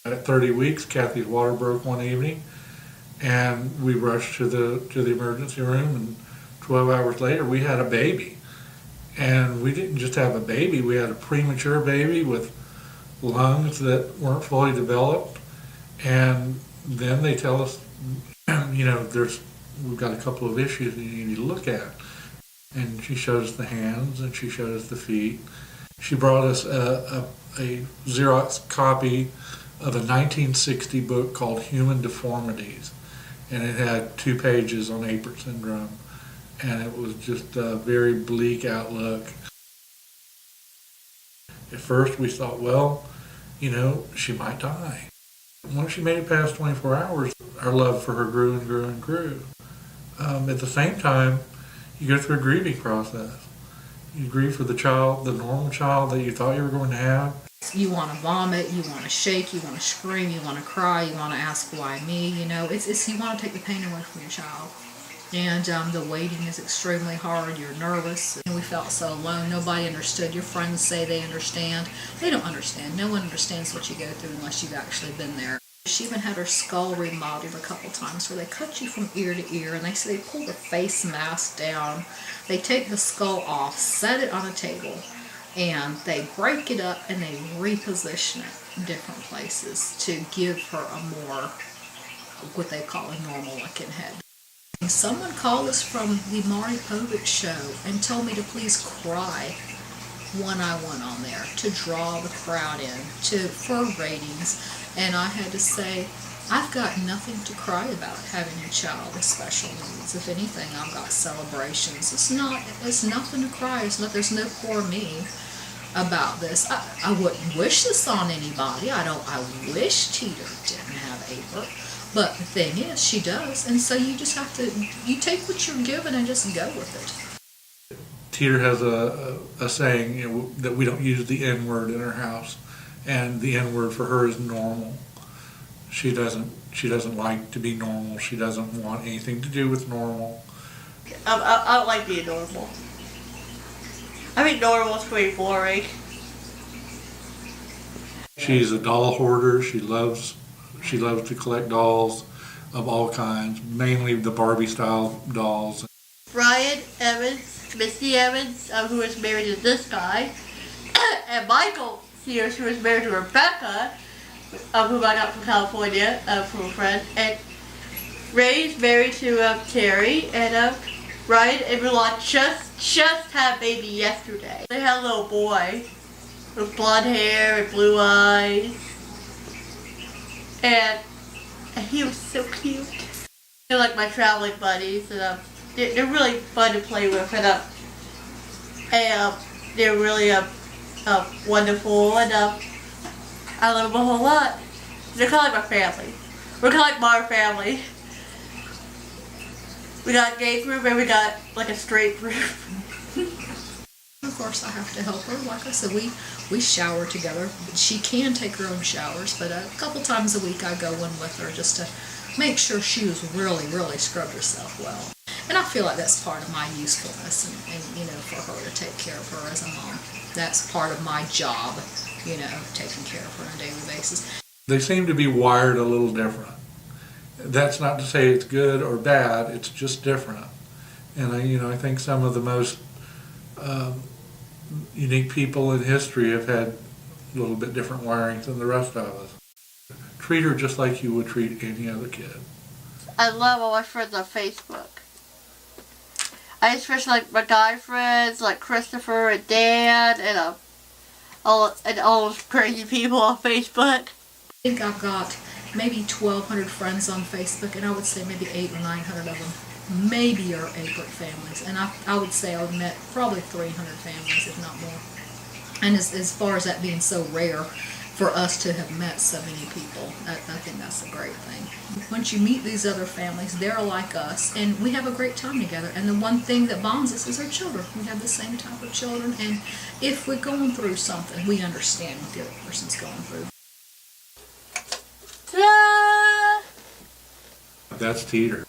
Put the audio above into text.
At 30 weeks, Kathy's water broke one evening, and we rushed to the emergency room, and 12 hours later we had a baby. And we didn't just have a baby, we had a premature baby with lungs that weren't fully developed. And then they tell us, we've got a couple of issues that you need to look at. And she showed us the hands and she showed us the feet. She brought us a Xerox copy of a 1960 book called Human Deformities. And it had 2 pages on Apert syndrome. And it was just a very bleak outlook. At first we thought, well, she might die. Once she made it past 24 hours, our love for her grew and grew and grew. At the same time, you go through a grieving process. You grieve for the child, the normal child that you thought you were going to have. You want to vomit, you want to shake, you want to scream, you want to cry, you want to ask why me, it's you want to take the pain away from your child. And the waiting is extremely hard, you're nervous. And we felt so alone, nobody understood. Your friends say they understand. They don't understand. No one understands what you go through unless you've actually been there. She even had her skull remodeled a couple times where they cut you from ear to ear, and they say they pull the face mask down. They take the skull off, set it on a table, and they break it up and they reposition it in different places to give her a more, what they call a normal looking head. Someone called us from the Maury Povich show and told me to please cry when I went on there to draw the crowd in for ratings, and I had to say, I've got nothing to cry about having a child with special needs. If anything, I've got celebrations. It's nothing to cry. There's no poor me about this. I wouldn't wish this on anybody. I wish Teeter didn't have Apert. But the thing is, she does, and so you just have to, you take what you're given and just go with it. Teeter has a saying, that we don't use the N-word in our house, and the N-word for her is normal. She doesn't like to be normal. She doesn't want anything to do with normal. I don't like being normal. I think normal is pretty boring. She's a doll hoarder. She loves to collect dolls of all kinds, mainly the Barbie style dolls. Brian Evans, Misty Evans, who is married to this guy, and Michael Sears, who is married to Rebecca, who I got from California, from a friend, and Ray's married to Terry, and Ryan and Mulan just had a baby yesterday. They had a little boy with blonde hair and blue eyes. And he was so cute. They're like my traveling buddies, and they're really fun to play with, and they're really wonderful, and I love them a whole lot. They're kind of like my family. We're kind of like my family. We got a gay group and we got like a straight group. Of course, I have to help her. Like I said, we shower together. She can take her own showers, but a couple times a week I go in with her just to make sure she was really, really scrubbed herself well. And I feel like that's part of my usefulness, and for her to take care of her as a mom. That's part of my job, taking care of her on a daily basis. They seem to be wired a little different. That's not to say it's good or bad, it's just different. And I think some of the most unique people in history have had a little bit different wiring than the rest of us. Treat her just like you would treat any other kid. I love all my friends on Facebook. I especially like my guy friends, like Christopher and Dan, and all those crazy people on Facebook. I think I've got maybe 1,200 friends on Facebook, and I would say maybe 800 or 900 of them maybe are Apert families, and I would say I've met probably 300 families, if not more. And as far as that being so rare for us to have met so many people, I think that's a great thing. Once you meet these other families, they're like us, and we have a great time together. And the one thing that bonds us is our children. We have the same type of children, and if we're going through something, we understand what the other person's going through. Ta-da! That's Teeter.